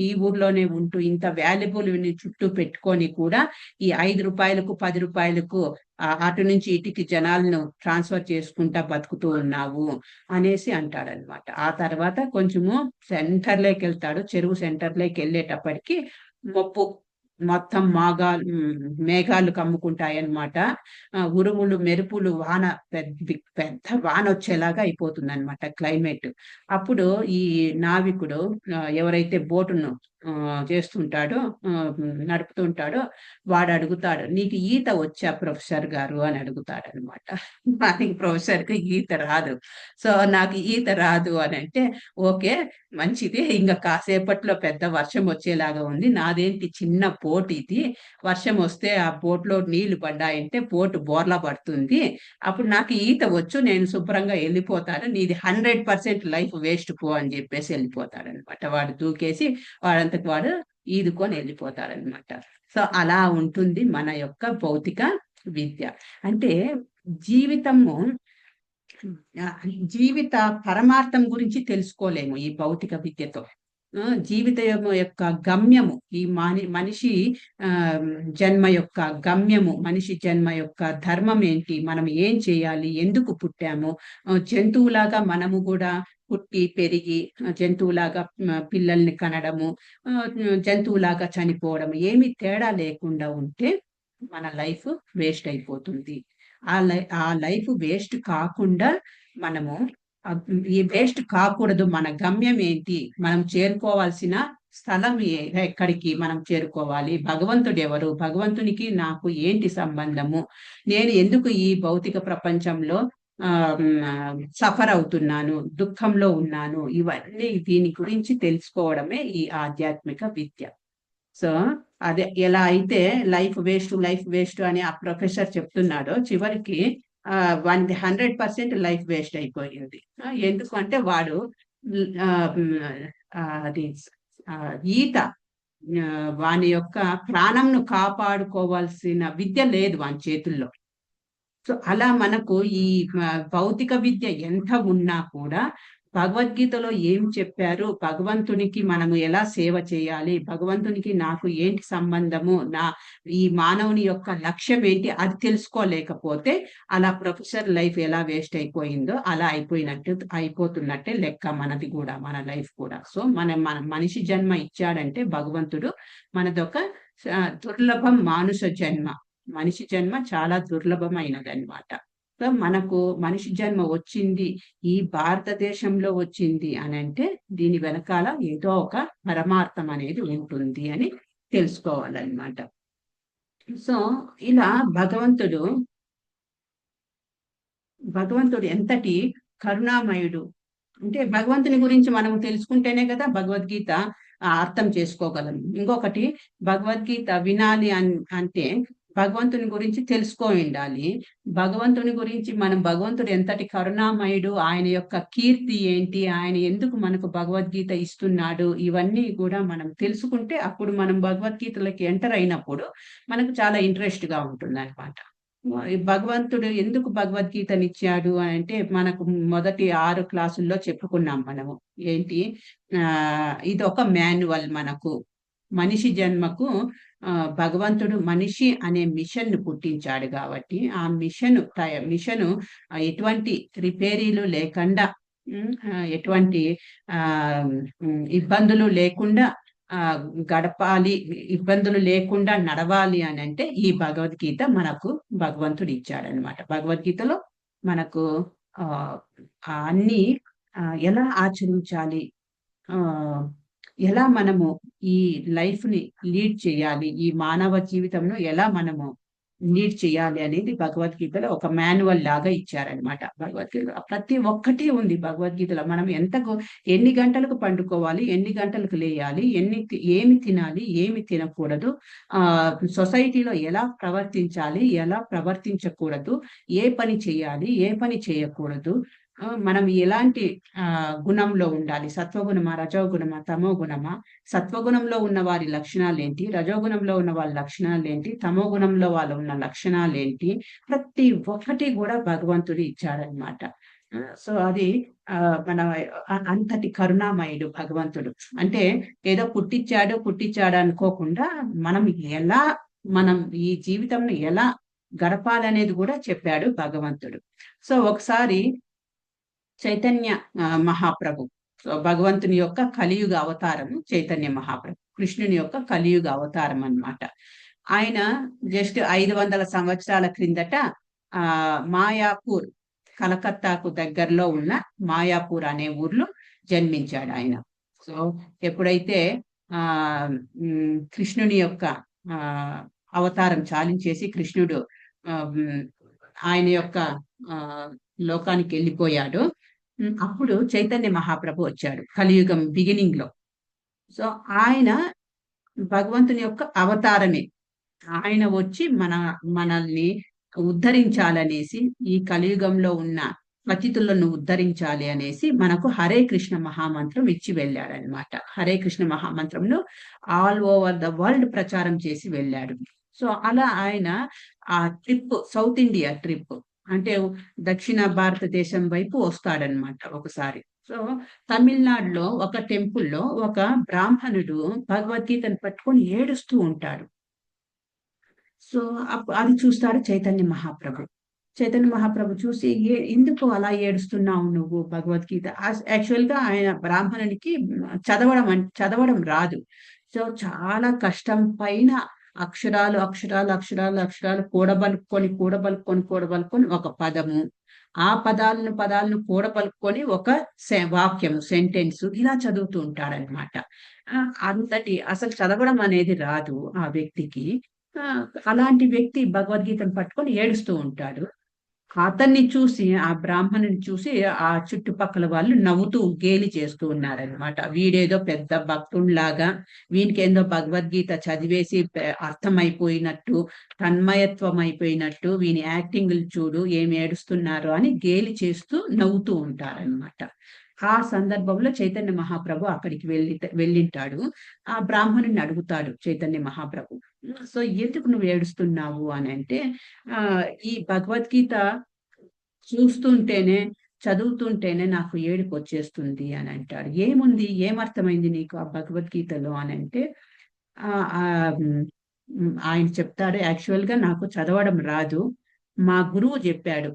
ఈ ఊర్లోనే ఉంటూ ఇంత వాల్యుబుల్ చుట్టూ పెట్టుకొని కూడా ఈ 5 రూపాయలకు 10 రూపాయలకు అటు నుంచి ఇటుకి జనాలను ట్రాన్స్ఫర్ చేసుకుంటా బతుకుతూ ఉన్నావు అనేసి అంటాడనమాట. ఆ తర్వాత కొంచెము సెంటర్లోకి వెళ్తాడు. చెరువు సెంటర్లోకి వెళ్ళేటప్పటికి మొత్తం మేఘాలు కమ్ముకుంటాయన్నమాట. ఉరుములు, మెరుపులు, వాన, పెద్ద వాన వచ్చేలాగా అయిపోతుంది అనమాట క్లైమేట్. అప్పుడు ఈ నావికుడు ఎవరైతే బోటును చేస్తుంటాడో నడుపుతుంటాడో వాడు అడుగుతాడు, నీకు ఈత వచ్చా ప్రొఫెసర్ గారు అని అడుగుతాడు అనమాట. నాకు ప్రొఫెసర్కి ఈత రాదు, సో నాకు ఈత రాదు అని అంటే, ఓకే మంచిది, ఇంకా కాసేపట్లో పెద్ద వర్షం వచ్చేలాగా ఉంది, నాదేంటి చిన్న బోట్ ఇది, వర్షం వస్తే ఆ బోట్లో నీళ్లు పడ్డాయంటే బోటు బోర్లా పడుతుంది, అప్పుడు నాకు ఈత వచ్చు, నేను శుభ్రంగా వెళ్ళిపోతాను, నీది 100% లైఫ్ వేస్ట్ పో అని చెప్పేసి వెళ్ళిపోతాడు అనమాట. వాడు దూకేసి వాడంతకు వాడు ఈదుకొని వెళ్ళిపోతాడనమాట. సో అలా ఉంటుంది మన యొక్క భౌతిక విద్య. అంటే జీవిత పరమార్థం గురించి తెలుసుకోలేము ఈ భౌతిక విద్యతో. జీవితం యొక్క గమ్యము, ఈ మనిషి జన్మ యొక్క గమ్యము, మనిషి జన్మ యొక్క ధర్మం ఏంటి, మనం ఏం చేయాలి, ఎందుకు పుట్టాము, జంతువులాగా మనము కూడా పుట్టి పెరిగి జంతువులాగా పిల్లల్ని కనడము, జంతువులాగా చనిపోవడం, ఏమి తేడా లేకుండా ఉంటే మన లైఫ్ వేస్ట్ అయిపోతుంది. ఆ లైఫ్ వేస్ట్ కాకుండా మనము ఈ వేస్ట్ కాకూడదు. మన గమ్యం ఏంటి, మనం చేరుకోవాల్సిన స్థలం ఎక్కడికి మనం చేరుకోవాలి, భగవంతుడు ఎవరు, భగవంతునికి నాకు ఏంటి సంబంధము, నేను ఎందుకు ఈ భౌతిక ప్రపంచంలో సఫర్ అవుతున్నాను, దుఃఖంలో ఉన్నాను, ఇవన్నీ దీని గురించి తెలుసుకోవడమే ఈ ఆధ్యాత్మిక విద్య. సో అదే ఎలా అయితే లైఫ్ వేస్ట్ అని ఆ ప్రొఫెసర్ చెప్తున్నాడో, చివరికి 100% లైఫ్ వేస్ట్ అయిపోయింది. ఎందుకంటే వాడు అది ఈత, వాని యొక్క ప్రాణంను కాపాడుకోవాల్సిన విద్య లేదు వాని చేతుల్లో. సో అలా మనకు ఈ భౌతిక విద్య ఎంత ఉన్నా కూడా భగవద్గీతలో ఏం చెప్పారు, భగవంతునికి మనము ఎలా సేవ చేయాలి, భగవంతునికి నాకు ఏంటి సంబంధము, ఈ మానవుని యొక్క లక్ష్యం ఏంటి, అది తెలుసుకోలేకపోతే అలా ప్రొఫెసర్ లైఫ్ ఎలా వేస్ట్ అయిపోయిందో అలా అయిపోతున్నట్టే లెక్క మనది కూడా, మన లైఫ్ కూడా. సో మన మనిషి జన్మ ఇచ్చాడంటే భగవంతుడు మనదొక దుర్లభం మానుష జన్మ, మనిషి జన్మ చాలా దుర్లభమైనది అన్నమాట. సో మనకు మనిషి జన్మ వచ్చింది ఈ భారతదేశంలో వచ్చింది అని అంటే దీని వెనకాల ఏదో ఒక పరమార్థం అనేది ఉంటుంది అని తెలుసుకోవాలన్నమాట. సో ఇలా భగవంతుడు ఎంతటి కరుణామయుడు అంటే, భగవంతుని గురించి మనం తెలుసుకుంటేనే కదా భగవద్గీత అర్థం చేసుకోగలం. ఇంకొకటి, భగవద్గీత వినాలి అంటే భగవంతుని గురించి తెలుసుకో ఉండాలి. భగవంతుని గురించి భగవంతుడు ఎంతటి కరుణామయుడు, ఆయన యొక్క కీర్తి ఏంటి, ఆయన ఎందుకు మనకు భగవద్గీత ఇస్తున్నాడు, ఇవన్నీ కూడా మనం తెలుసుకుంటే అప్పుడు మనం భగవద్గీతలోకి ఎంటర్ అయినప్పుడు మనకు చాలా ఇంట్రెస్ట్ గా ఉంటుంది అనమాట. భగవంతుడు ఎందుకు భగవద్గీతనిచ్చాడు అని అంటే, మనకు మొదటి 6 క్లాసుల్లో చెప్పుకున్నాం మనము. ఏంటి, ఇది ఒక మాన్యువల్. మనకు మనిషి జన్మకు భగవంతుడు మనిషి అనే మిషన్ ను పుట్టించాడు కాబట్టి ఆ మిషను ఎటువంటి రిపేరీలు లేకుండా, ఎటువంటి ఇబ్బందులు లేకుండా గడపాలి, ఇబ్బందులు లేకుండా నడవాలి అని అంటే ఈ భగవద్గీత మనకు భగవంతుడు ఇచ్చాడనమాట. భగవద్గీతలో మనకు అన్ని ఎలా ఆచరించాలి, ఎలా మనము ఈ లైఫ్ ని లీడ్ చేయాలి, ఈ మానవ జీవితంలో ఎలా మనము లీడ్ చేయాలి అనేది భగవద్గీతలో ఒక మాన్యువల్ లాగా ఇచ్చారనమాట. భగవద్గీత ప్రతి ఒక్కటి ఉంది భగవద్గీతలో. మనం ఎన్ని గంటలకు పండుకోవాలి, ఎన్ని గంటలకు లేయాలి, ఏమి తినాలి, ఏమి తినకూడదు, సొసైటీలో ఎలా ప్రవర్తించాలి, ఎలా ప్రవర్తించకూడదు, ఏ పని చేయాలి, ఏ పని చేయకూడదు, మనం ఎలాంటి గుణంలో ఉండాలి, సత్వగుణమా, రజోగుణమా, తమో గుణమా, సత్వగుణంలో ఉన్న వారి లక్షణాలు ఏంటి, రజోగుణంలో ఉన్న వాళ్ళ లక్షణాలు ఏంటి, తమో గుణంలో వాళ్ళు ఉన్న లక్షణాలు ఏంటి, ప్రతి ఒక్కటి కూడా భగవంతుడు ఇచ్చాడనమాట. సో అది మన అంతటి కరుణామయుడు భగవంతుడు. అంటే ఏదో పుట్టించాడు అనుకోకుండా మనం ఈ జీవితంను ఎలా గడపాలనేది కూడా చెప్పాడు భగవంతుడు. సో ఒకసారి చైతన్య మహాప్రభు, సో భగవంతుని యొక్క కలియుగ అవతారం చైతన్య మహాప్రభు, కృష్ణుని యొక్క కలియుగ అవతారం అన్నమాట. ఆయన జస్ట్ 500 సంవత్సరాల క్రిందట మాయాపూర్, కలకత్తాకు దగ్గరలో ఉన్న మాయాపూర్ అనే ఊర్లో జన్మించాడు ఆయన. సో ఎప్పుడైతే కృష్ణుని యొక్క అవతారం చాలించేసి కృష్ణుడు ఆయన యొక్క లోకానికి వెళ్ళిపోయాడు, అప్పుడు చైతన్య మహాప్రభు వచ్చాడు కలియుగం బిగినింగ్ లో. సో ఆయన భగవంతుని యొక్క అవతారమే. ఆయన వచ్చి మనల్ని ఉద్ధరించాలనేసి, ఈ కలియుగంలో ఉన్న పతితులను ఉద్ధరించాలి అనేసి మనకు హరే కృష్ణ మహామంత్రం ఇచ్చి వెళ్ళాడనమాట. హరే కృష్ణ మహామంత్రంను ఆల్ ఓవర్ ద వరల్డ్ ప్రచారం చేసి వెళ్ళాడు. సో అలా ఆయన ఆ ట్రిప్, సౌత్ ఇండియా ట్రిప్ అంటే దక్షిణ భారతదేశం వైపు వస్తాడనమాట ఒకసారి. సో తమిళనాడులో ఒక టెంపుల్లో ఒక బ్రాహ్మణుడు భగవద్గీతను పట్టుకొని ఏడుస్తూ ఉంటాడు. సో అది చూస్తాడు చైతన్య మహాప్రభు. చైతన్య మహాప్రభు చూసి, ఎందుకు అలా ఏడుస్తున్నావు నువ్వు భగవద్గీత? యాక్చువల్ గా ఆయన బ్రాహ్మణునికి చదవడం రాదు. సో చాలా కష్టం పైన అక్షరాలు కూడబలుకొని ఒక పదము, ఆ పదాలను కూడబలుకొని ఒక వాక్యము, సెంటెన్స్ ఇలా చదువుతూ ఉంటాడనమాట. అసలు చదవడం అనేది రాదు ఆ వ్యక్తికి. అలాంటి వ్యక్తి భగవద్గీతను పట్టుకొని ఏడుస్తూ ఉంటాడు. అతన్ని చూసి, ఆ బ్రాహ్మణుని చూసి ఆ చుట్టుపక్కల వాళ్ళు నవ్వుతూ గేలి చేస్తూ ఉన్నారనమాట. వీడేదో పెద్ద భక్తుడిలాగా, వీనికేందో భగవద్గీత చదివేసి అర్థమైపోయినట్టు, తన్మయత్వం అయిపోయినట్టు, వీని యాక్టింగ్లు చూడు ఏమి ఏడుస్తున్నారు అని గేలి చేస్తూ నవ్వుతూ ఉంటారనమాట. ఆ సందర్భంలో చైతన్య మహాప్రభు అక్కడికి వెళ్ళింటాడు. ఆ బ్రాహ్మణుని అడుగుతాడు చైతన్య మహాప్రభు, సో ఎందుకు నువ్వు ఏడుస్తున్నావు అని అంటే, ఈ భగవద్గీత చదువుతుంటేనే నాకు ఏడుపు వచ్చేస్తుంది అని అంటాడు. ఏముంది, ఏమర్థమైంది నీకు ఆ భగవద్గీతలో అని అంటే, ఆయన చెప్తాడు, యాక్చువల్ గా నాకు చదవడం రాదు, మా గురువు చెప్పాడు,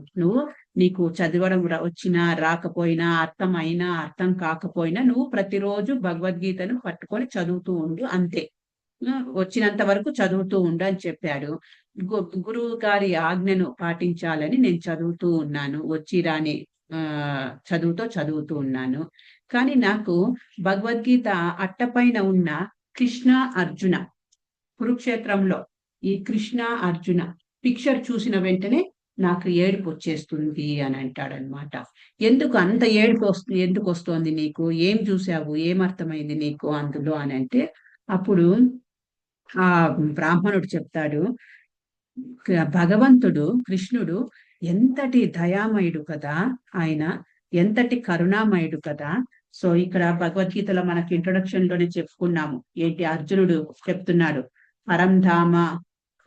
నీకు చదవడం వచ్చినా రాకపోయినా, అర్థం కాకపోయినా నువ్వు ప్రతిరోజు భగవద్గీతను పట్టుకొని చదువుతూ ఉండు, అంతే, వచ్చినంత వరకు చదువుతూ ఉండు అని చెప్పాడు. గురువు గారి ఆజ్ఞను పాటించాలని నేను చదువుతూ ఉన్నాను, వచ్చి రాని చదువుతూ ఉన్నాను. కానీ నాకు భగవద్గీత అట్టపైన ఉన్న కృష్ణ అర్జున, కురుక్షేత్రంలో ఈ కృష్ణ అర్జున పిక్చర్ చూసిన వెంటనే నాకు ఏడుపు వచ్చేస్తుంది అని అంటాడనమాట. ఎందుకు అంత ఏడుపు ఎందుకు వస్తోంది నీకు, ఏం చూసావు, ఏమర్థమైంది నీకు అందులో అని అంటే, అప్పుడు ఆ బ్రాహ్మణుడు చెప్తాడు, భగవంతుడు కృష్ణుడు ఎంతటి దయామయుడు కదా, ఆయన ఎంతటి కరుణామయుడు కదా. సో ఇక్కడ భగవద్గీతలో మనకి ఇంట్రొడక్షన్ లోనే చెప్పుకున్నాము, ఏంటి అర్జునుడు చెప్తున్నాడు, పరంధామ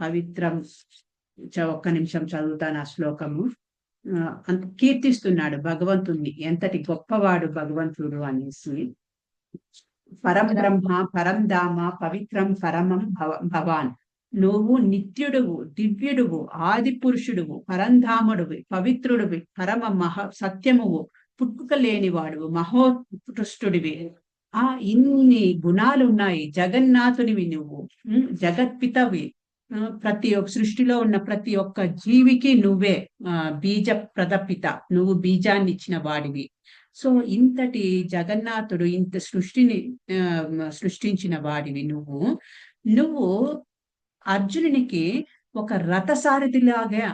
పవిత్రం, ఒక్క నిమిషం చదువుతాను ఆ శ్లోకము. అంత కీర్తిస్తున్నాడు భగవంతుణ్ణి, ఎంతటి గొప్పవాడు భగవంతుడు అనేసి. పరం బ్రహ్మ పరం ధామ పవిత్రం పరమం భవాన్, నువ్వు నిత్యుడువు, దివ్యుడువు, ఆది పురుషుడువు, పరంధాముడువి, పవిత్రుడివి, పరమ సత్యమువు, పుట్టుక లేనివాడు, మహోత్కృష్టుడివి, ఇన్ని గుణాలున్నాయి, జగన్నాథుడివి నువ్వు, జగత్పితవి, ప్రతి ఒక్క సృష్టిలో ఉన్న ప్రతి ఒక్క జీవికి నువ్వే బీజ ప్రదపిత, నువ్వు బీజాన్ని ఇచ్చిన వాడివి. సో ఇంతటి జగన్నాథుడు, ఇంత సృష్టిని సృష్టించిన వాడివి నువ్వు అర్జునునికి ఒక రథసారథిలాగా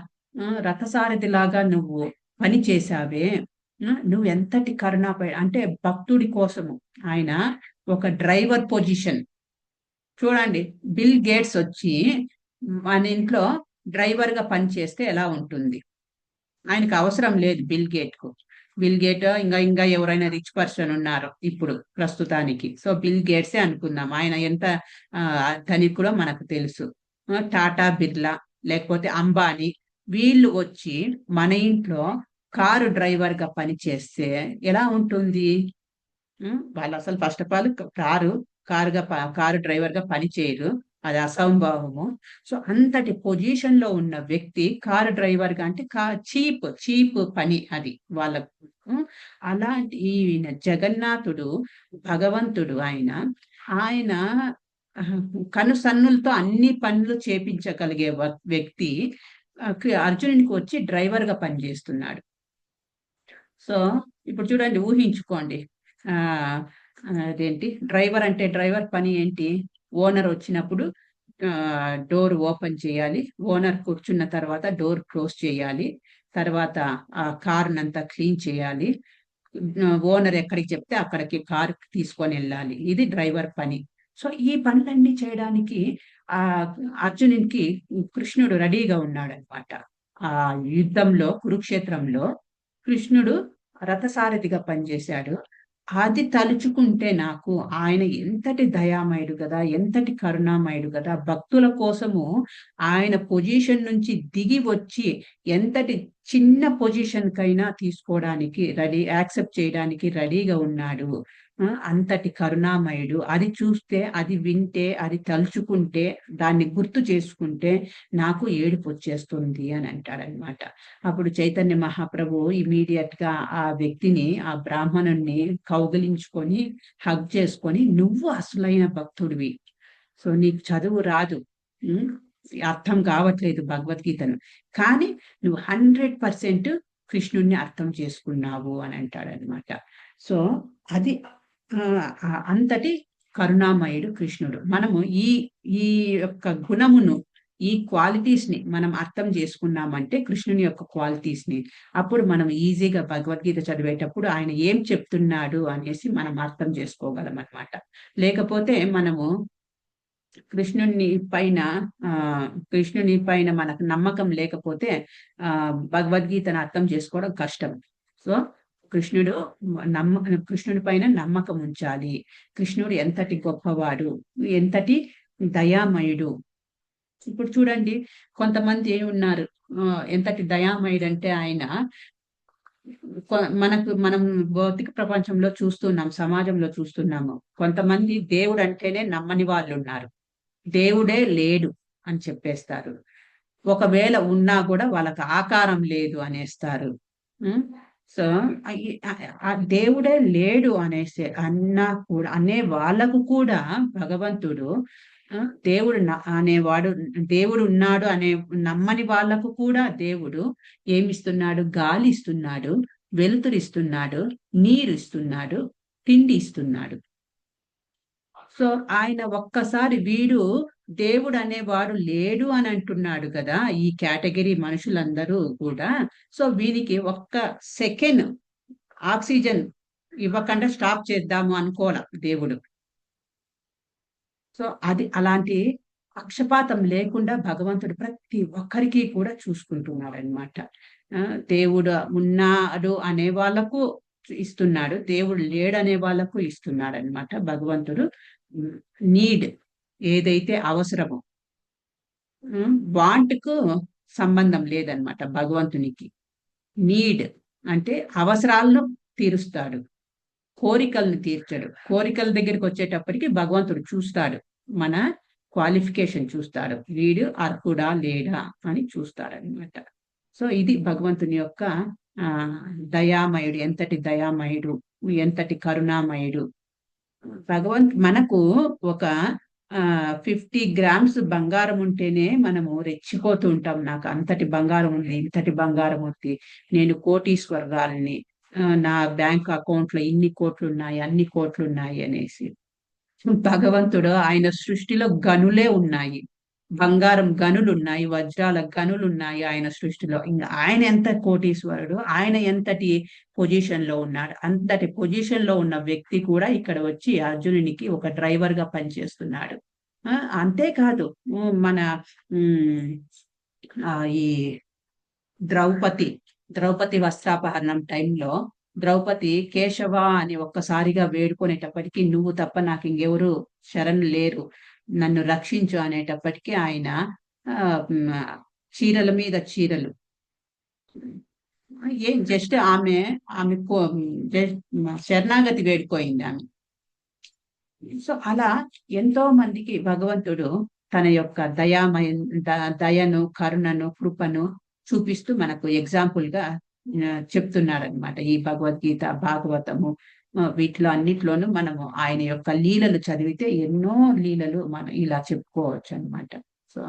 నువ్వు పని చేశావే, నువ్వు ఎంతటి కరుణాపై అంటే భక్తుడి కోసము. ఆయన ఒక డ్రైవర్ పొజిషన్ చూడండి, బిల్ గేట్స్ వచ్చి మన ఇంట్లో డ్రైవర్ గా పనిచేస్తే ఎలా ఉంటుంది, ఆయనకు అవసరం లేదు బిల్ గేట్ కు, బిల్ గేట్ ఇంకా ఇంకా ఎవరైనా రిచ్ పర్సన్ ఉన్నారు ఇప్పుడు ప్రస్తుతానికి. సో బిల్ గేట్సే అనుకుందాం, ఆయన ఎంత ధనికుడో మనకు తెలుసు. టాటా బిర్లా లేకపోతే అంబానీ వీళ్ళు వచ్చి మన ఇంట్లో కారు డ్రైవర్ గా పనిచేస్తే ఎలా ఉంటుంది? వాళ్ళు అసలు first of all car driver గా పని చేయరు, అది అసంభవము. సో అంతటి పొజిషన్ లో ఉన్న వ్యక్తి కారు డ్రైవర్ గా అంటే చీప్ పని అది వాళ్ళకు. అలాంటి ఈయన జగన్నాథుడు భగవంతుడు ఆయన కనుసన్నులతో అన్ని పనులు చేపించగలిగే వ్యక్తి అర్జునునికి వచ్చి డ్రైవర్ గా పనిచేస్తున్నాడు. సో ఇప్పుడు చూడండి, ఊహించుకోండి, అదేంటి డ్రైవర్ అంటే డ్రైవర్ పని ఏంటి? ఓనర్ వచ్చినప్పుడు డోర్ ఓపెన్ చేయాలి, ఓనర్ కూర్చున్న తర్వాత డోర్ క్లోజ్ చేయాలి, తర్వాత ఆ కారునంతా క్లీన్ చేయాలి, ఓనర్ ఎక్కడికి చెప్తే అక్కడికి కారు తీసుకొని వెళ్ళాలి. ఇది డ్రైవర్ పని. సో ఈ పనులన్నీ చేయడానికి అర్జునునికి కృష్ణుడు రెడీగా ఉన్నాడు అనమాట. ఆ యుద్ధంలో కురుక్షేత్రంలో కృష్ణుడు రథసారథిగా పనిచేశాడు. అది తలుచుకుంటే నాకు ఆయన ఎంతటి దయామయుడు కదా, ఎంతటి కరుణామయుడు కదా, భక్తుల కోసము ఆయన పొజిషన్ నుంచి దిగి వచ్చి ఎంతటి చిన్న పొజిషన్ కైనా తీసుకోవడానికి యాక్సెప్ట్ చేయడానికి రెడీగా ఉన్నాడు. అంతటి కరుణామయుడు. అది చూస్తే, అది వింటే, అది తలుచుకుంటే, దాన్ని గుర్తు చేసుకుంటే నాకు ఏడుపు వచ్చేస్తుంది అని అంటాడనమాట. అప్పుడు చైతన్య మహాప్రభు ఇమీడియట్ గా ఆ వ్యక్తిని, ఆ బ్రాహ్మణుణ్ణి కౌగిలించుకొని హగ్ చేసుకొని, నువ్వు అసలైన భక్తుడివి, సో నీకు చదువు రాదు, అర్థం కావట్లేదు భగవద్గీతను, కానీ నువ్వు 100% కృష్ణుణ్ణి అర్థం చేసుకున్నావు అని అంటాడనమాట. సో అది అంతటి కరుణామయుడు కృష్ణుడు. మనము ఈ యొక్క గుణమును, ఈ క్వాలిటీస్ ని మనం అర్థం చేసుకున్నామంటే, కృష్ణుని యొక్క క్వాలిటీస్ ని, అప్పుడు మనం ఈజీగా భగవద్గీత చదివేటప్పుడు ఆయన ఏం చెప్తున్నాడు అనేసి మనం అర్థం చేసుకోగలం అన్నమాట. లేకపోతే మనము కృష్ణుని పైన మనకు నమ్మకం లేకపోతే భగవద్గీతను అర్థం చేసుకోవడం కష్టం. సో కృష్ణుడి పైన నమ్మకం ఉంచాలి. కృష్ణుడు ఎంతటి గొప్పవాడు, ఎంతటి దయామయుడు. ఇప్పుడు చూడండి, కొంతమంది ఉన్నారు, ఎంతటి దయామయుడు అంటే ఆయన మనం భౌతిక ప్రపంచంలో చూస్తున్నాం, సమాజంలో చూస్తున్నాము, కొంతమంది దేవుడు అంటేనే నమ్మని వాళ్ళు ఉన్నారు. దేవుడే లేడు అని చెప్పేస్తారు. ఒకవేళ ఉన్నా కూడా వాళ్ళకి ఆకారం లేదు అనేస్తారు. సో ఆ దేవుడే లేడు అనే వాళ్ళకు కూడా భగవంతుడు దేవుడు ఉన్నాడు అనే నమ్మని వాళ్ళకు కూడా దేవుడు ఏమిస్తున్నాడు? గాలి ఇస్తున్నాడు, వెలుతురిస్తున్నాడు, నీరు ఇస్తున్నాడు, తిండి ఇస్తున్నాడు. సో ఆయన ఒక్కసారి వీడు దేవుడు అనేవాడు లేడు అని అంటున్నాడు కదా, ఈ కేటగిరీ మనుషులందరూ కూడా. సో వీనికి ఒక్క సెకండ్ ఆక్సిజన్ ఇవ్వకుండా స్టాప్ చేద్దాము అనుకోవాలి దేవుడు. సో అలాంటి పక్షపాతం లేకుండా భగవంతుడు ప్రతి ఒక్కరికి కూడా చూసుకుంటున్నాడు అనమాట. దేవుడు ఉన్నాడు అనే వాళ్ళకు ఇస్తున్నాడు, దేవుడు లేడు అనే వాళ్ళకు ఇస్తున్నాడు అనమాట. భగవంతుడు నీడ్ ఏదైతే అవసరమో, వాంట్కు సంబంధం లేదనమాట భగవంతునికి. నీడ్ అంటే అవసరాలను తీరుస్తాడు, కోరికలను తీర్చడు. కోరికల దగ్గరికి వచ్చేటప్పటికి భగవంతుడు చూస్తాడు, మన క్వాలిఫికేషన్ చూస్తాడు, వీడు అర్హుడా లేడా అని చూస్తాడనమాట. సో ఇది భగవంతుని యొక్క దయామయుడు, ఎంతటి దయామయుడు, ఎంతటి కరుణామయుడు. మనకు ఒక 50 గ్రామ్స్ బంగారం ఉంటేనే మనము రెచ్చిపోతూ ఉంటాం, నాకు అంతటి బంగారం ఉంది, ఇంతటి బంగారం ఉంది, నేను కోటీశ్వరాల్ని, నా బ్యాంక్ అకౌంట్ లో ఇన్ని కోట్లు ఉన్నాయి, అన్ని కోట్లు ఉన్నాయి అనేసి. భగవంతుడు ఆయన సృష్టిలో గనులే ఉన్నాయి, బంగారం గనులు ఉన్నాయి, వజ్రాల గనులు ఉన్నాయి ఆయన సృష్టిలో. ఇంకా ఆయన ఎంత కోటీశ్వరుడు, ఆయన ఎంతటి పొజిషన్ లో ఉన్నాడు. అంతటి పొజిషన్ లో ఉన్న వ్యక్తి కూడా ఇక్కడ వచ్చి అర్జునునికి ఒక డ్రైవర్ గా పనిచేస్తున్నాడు. అంతేకాదు, మన ఈ ద్రౌపది వస్త్రాపహరణం టైంలో ద్రౌపది కేశవ అని ఒక్కసారిగా వేడుకునేటప్పటికి నువ్వు తప్ప నాకు ఇంకెవరు శరణు లేరు, నన్ను రక్షించు అనేటప్పటికీ ఆయన చీరల మీద చీరలు ఏం జస్ట్ ఆమె శరణాగతి వేడుకోయింది ఆమె. సో అలా ఎంతో మందికి భగవంతుడు తన యొక్క దయను, కరుణను, కృపను చూపిస్తూ మనకు ఎగ్జాంపుల్ గా చెప్తున్నాడు అనమాట. ఈ భగవద్గీత, భాగవతము వీటిలో అన్నిట్లోనూ మనము ఆయన యొక్క లీలలు చదివితే ఎన్నో లీలలు మనం ఇలా చెప్పుకోవచ్చు అనమాట. సో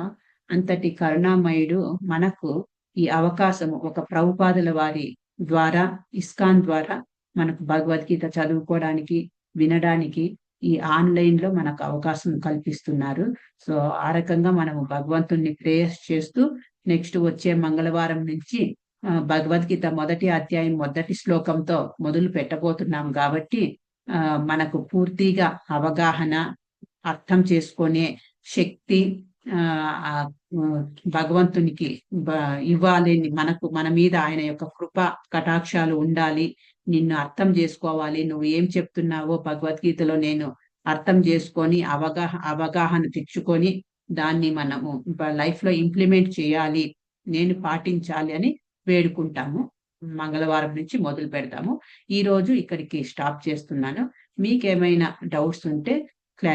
అంతటి కరుణామయుడు మనకు ఈ అవకాశము ఒక ప్రభుపాదుల వారి ద్వారా, ఇస్కాన్ ద్వారా మనకు భగవద్గీత చదువుకోవడానికి, వినడానికి ఈ ఆన్లైన్ లో మనకు అవకాశం కల్పిస్తున్నారు. సో ఆ రకంగా మనము భగవంతుణ్ణి ప్రేయర్స్ చేస్తూ నెక్స్ట్ వచ్చే మంగళవారం నుంచి భగవద్గీత మొదటి అధ్యాయం మొదటి శ్లోకంతో మొదలు పెట్టబోతున్నాం కాబట్టి మనకు పూర్తిగా అవగాహన, అర్థం చేసుకునే శక్తి భగవంతునికి ఇవ్వాలని, మన మీద ఆయన యొక్క కృప కటాక్షాలు ఉండాలి, నిన్ను అర్థం చేసుకోవాలి, నువ్వు ఏం చెప్తున్నావో భగవద్గీతలో నేను అర్థం చేసుకొని అవగాహన తెచ్చుకొని దాన్ని మనము లైఫ్ లో ఇంప్లిమెంట్ చేయాలి, నేను పాటించాలి అని వేడుకుంటాము. మంగళవారం నుంచి మొదలు పెడతాము. ఈ రోజు ఇక్కడికి స్టాప్ చేస్తున్నాను. మీకేమైనా డౌట్స్ ఉంటే